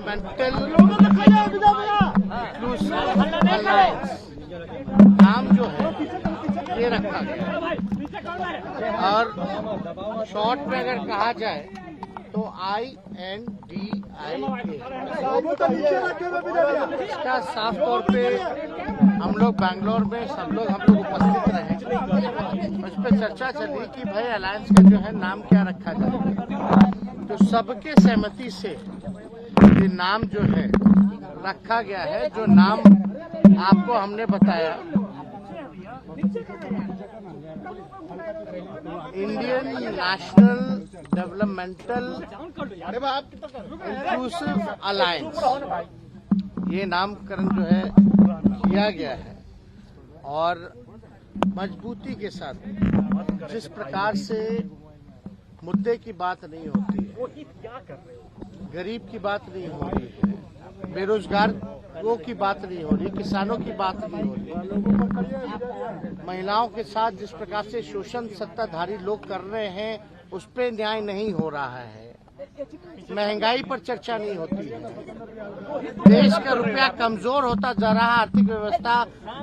Developmental inclusive alliance नाम जो है ये रखा गया और शॉर्ट में अगर कहा जाए तो INDIA। इसका साफ तौर पे हम लोग बैंगलोर में सब लोग हम लोग उपस्थित रहे, उस पर चर्चा चली कि भाई अलायंस का जो है नाम क्या रखा जाए। तो सबके सहमति से ये नाम जो है रखा गया है, जो नाम आपको हमने बताया Indian national developmental inclusive alliance, ये नामकरण जो है किया गया है। और मजबूती के साथ जिस प्रकार से मुद्दे की बात नहीं होती है, गरीब की बात नहीं हो रही है, बेरोजगारों की बात नहीं हो रही, किसानों की बात नहीं हो रही, महिलाओं के साथ जिस प्रकार से शोषण सत्ताधारी लोग कर रहे हैं उस पे न्याय नहीं हो रहा है, महंगाई पर चर्चा नहीं होती है, देश का रुपया कमजोर होता जा रहा है, आर्थिक व्यवस्था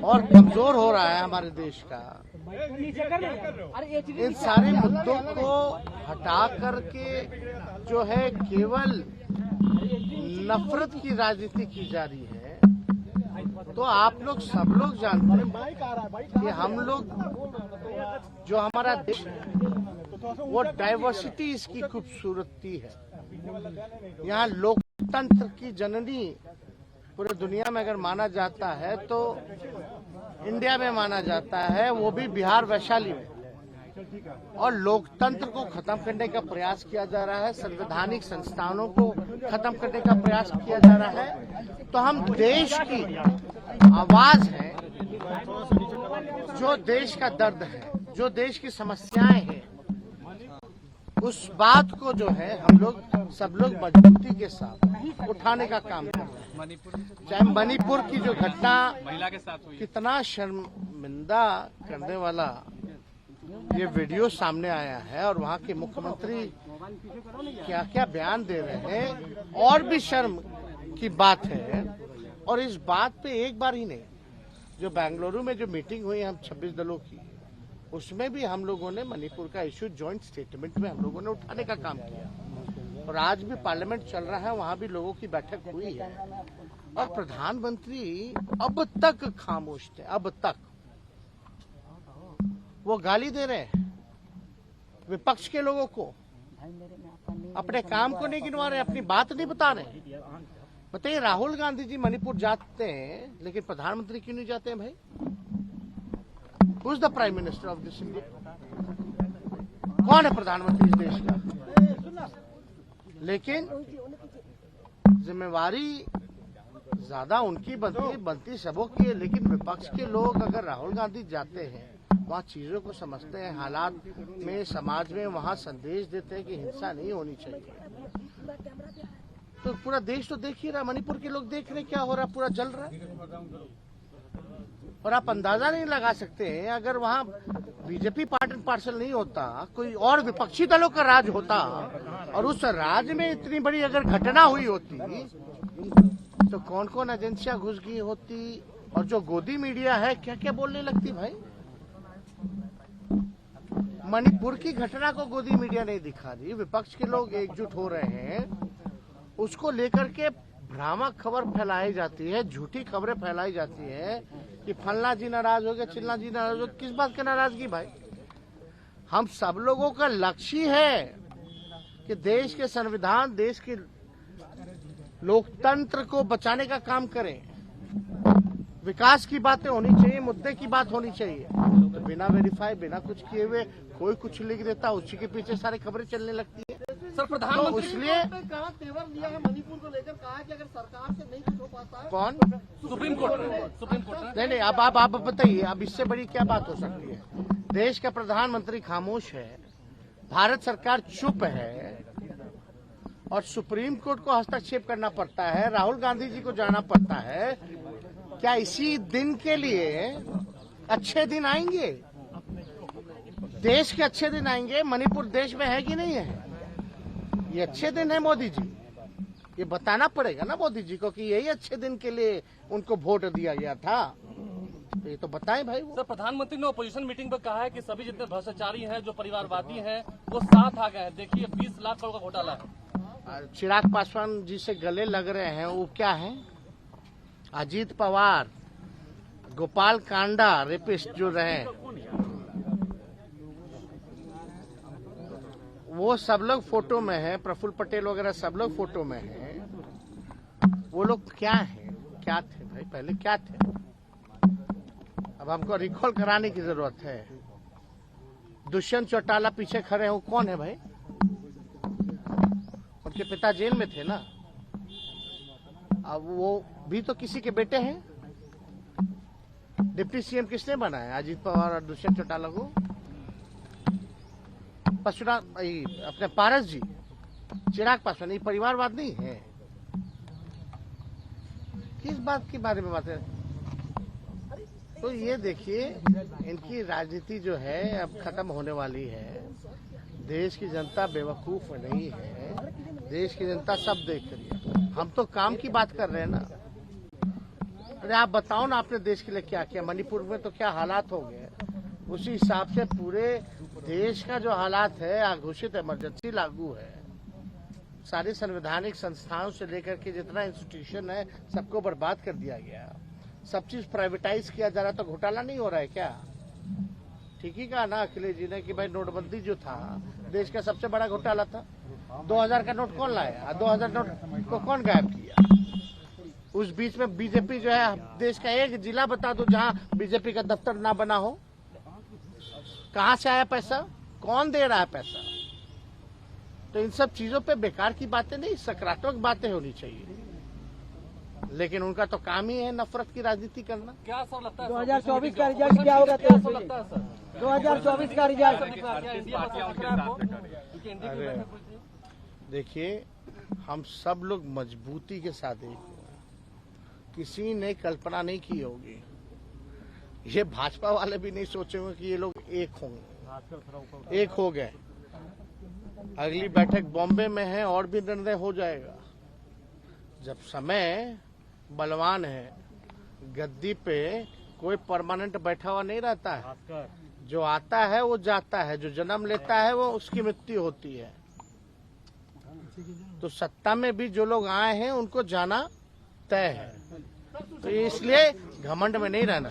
और कमजोर हो रहा है हमारे देश का। इन सारे मुद्दों को हटा करके जो है केवल नफरत की राजनीति की जा रही है, तो आप लोग सब लोग जानते हैं कि हम लोग जो हमारा देश वो डाइवर्सिटी इसकी खूबसूरती है। यहाँ लोकतंत्र की जननी पूरे दुनिया में अगर माना जाता है तो इंडिया में माना जाता है, वो भी बिहार वैशाली में। और लोकतंत्र को खत्म करने का प्रयास किया जा रहा है, संवैधानिक संस्थानों को खत्म करने का प्रयास किया जा रहा है। तो हम देश की आवाज है, जो देश का दर्द है, जो देश की समस्याएं हैं, उस बात को जो है हम लोग सब लोग मजबूती के साथ उठाने का काम कर रहे हैं। चाहे मणिपुर की जो घटना कितना शर्मिंदा करने वाला ये वीडियो सामने आया है और वहाँ के मुख्यमंत्री क्या क्या बयान दे रहे हैं, और भी शर्म की बात है। और इस बात पे एक बार ही नहीं, जो बेंगलुरु में जो मीटिंग हुई हम 26 दलों की, उसमें भी हम लोगों ने मणिपुर का इश्यू जॉइंट स्टेटमेंट में हम लोगों ने उठाने का काम किया। और आज भी पार्लियामेंट चल रहा है, वहाँ भी लोगों की बैठक हुई है और प्रधानमंत्री अब तक खामोश थे। अब तक वो गाली दे रहे हैं विपक्ष के लोगों को, अपने काम को नहीं गिनवा रहे, अपनी बात नहीं बता रहे। बताइए, राहुल गांधी जी मणिपुर जाते हैं लेकिन प्रधानमंत्री क्यों नहीं जाते हैं भाई? Who is the Prime Minister of this India? कौन है प्रधानमंत्री इस देश का? लेकिन जिम्मेवारी ज्यादा उनकी बनती सबों की है। लेकिन विपक्ष के लोग अगर राहुल गांधी जाते हैं, वहाँ चीजों को समझते हैं, हालात में समाज में वहाँ संदेश देते हैं कि हिंसा नहीं होनी चाहिए, तो पूरा देश तो देख ही रहा, मणिपुर के लोग देख रहे क्या हो रहा, पूरा जल रहा है। और आप अंदाजा नहीं लगा सकते हैं, अगर वहाँ बीजेपी पार्ट एंड पार्सल नहीं होता, कोई और विपक्षी दलों का राज होता और उस राज में इतनी बड़ी अगर घटना हुई होती तो कौन कौन एजेंसियां घुस गई होती, और जो गोदी मीडिया है क्या क्या बोलने लगती भाई। मणिपुर की घटना को गोदी मीडिया नहीं दिखा रही, विपक्ष के लोग एकजुट हो रहे हैं, उसको लेकर के भ्रामक खबर फैलाई जाती है, झूठी खबरें फैलाई जाती है कि फलना जी नाराज हो गया, चिल्ला जी नाराज हो गया। किस बात की नाराजगी भाई? हम सब लोगों का लक्ष्य है कि देश के संविधान, देश के लोकतंत्र को बचाने का काम करें। विकास की बातें होनी चाहिए, मुद्दे की बात होनी चाहिए। तो बिना वेरीफाई, बिना कुछ किए हुए कोई कुछ लिख देता, उसी के पीछे सारी खबरें चलने लगती है। सर, प्रधानमंत्री तो इसलिए तेवर लिया है मणिपुर को लेकर, कहा कि अगर सरकार से नहीं कुछ हो पाता है। कौन? Supreme court. नहीं, अब आप बताइए, अब इससे बड़ी क्या बात हो सकती है? देश का प्रधानमंत्री खामोश है, भारत सरकार चुप है और सुप्रीम कोर्ट को हस्तक्षेप करना पड़ता है, राहुल गांधी जी को जाना पड़ता है। क्या इसी दिन के लिए अच्छे दिन आएंगे? देश के अच्छे दिन आएंगे? मणिपुर देश में है कि नहीं है? ये अच्छे दिन है मोदी जी, ये बताना पड़ेगा ना मोदी जी को कि यही अच्छे दिन के लिए उनको वोट दिया गया था। तो ये तो बताएं भाई वो। सर, प्रधानमंत्री ने ओपोजिशन मीटिंग पर कहा है कि सभी जितने भ्रष्टाचारी हैं, जो परिवारवादी हैं, वो साथ आ गए हैं। देखिए 20 लाख करोड़ का घोटाला है। चिराग पासवान जी से गले लग रहे हैं, वो क्या है? अजीत पवार, गोपाल कांडा रेपिस्ट जो रहे, वो सब लोग फोटो में है। प्रफुल्ल पटेल वगैरह सब लोग फोटो में है। वो लोग क्या है, क्या थे भाई, पहले क्या थे? अब हमको रिकॉल कराने की जरूरत है। दुष्यंत चौटाला पीछे खड़े हैं, वो कौन है भाई? उनके पिता जेल में थे ना। अब वो भी तो किसी के बेटे हैं। डिप्टी सीएम किसने बनाया? अजीत पवार और दुष्यंत चौटाला को। अपने पारस जी, चिराग पासवान, ये परिवारवाद नहीं है। किस बात के बारे में बात है? तो ये देखिए, इनकी राजनीति जो है अब खत्म होने वाली है। देश की जनता बेवकूफ नहीं है, देश की जनता सब देख रही है। हम तो काम की बात कर रहे हैं ना। अरे आप बताओ ना, आपने देश के लिए क्या किया? मणिपुर में तो क्या हालात हो गए, उसी हिसाब से पूरे देश का जो हालात है, घोषित इमरजेंसी लागू है। सारी संवैधानिक संस्थाओं से लेकर के जितना इंस्टीट्यूशन है, सबको बर्बाद कर दिया गया। सब चीज प्राइवेटाइज किया जा रहा, तो घोटाला नहीं हो रहा है क्या? ठीक ही कहा ना अखिलेश जी ने कि भाई नोटबंदी जो था देश का सबसे बड़ा घोटाला था। 2000 का नोट कौन लाया? 2000 नोट को कौन गायब किया? उस बीच में बीजेपी जो है, देश का एक जिला बता दो जहां बीजेपी का दफ्तर ना बना हो। कहां से आया पैसा? कौन दे रहा है पैसा? तो इन सब चीजों पे बेकार की बातें नहीं, सकारात्मक बातें होनी चाहिए। लेकिन उनका तो काम ही है नफरत की राजनीति करना। क्या सर लगता है 2024 का रिजल्ट क्या होगा? क्या सर लगता है सर? 2024 का रिजल्ट क्या इंडिया पसंद कर रहा है आपको? क्योंकि इंडिया की बैठक हुई थी। देखिए, हम सब लोग मजबूती के साथ एक हैं। किसी ने कल्पना नहीं की होगी, ये भाजपा वाले भी नहीं सोचे होंगे कि ये लोग एक होंगे। एक हो गए। अगली बैठक बॉम्बे में है, और भी निर्णय हो जाएगा। जब समय बलवान है, गद्दी पे कोई परमानेंट बैठा हुआ नहीं रहता है। जो आता है वो जाता है, जो जन्म लेता है वो उसकी मृत्यु होती है। तो सत्ता में भी जो लोग आए हैं उनको जाना तय है। तो इसलिए घमंड में नहीं रहना।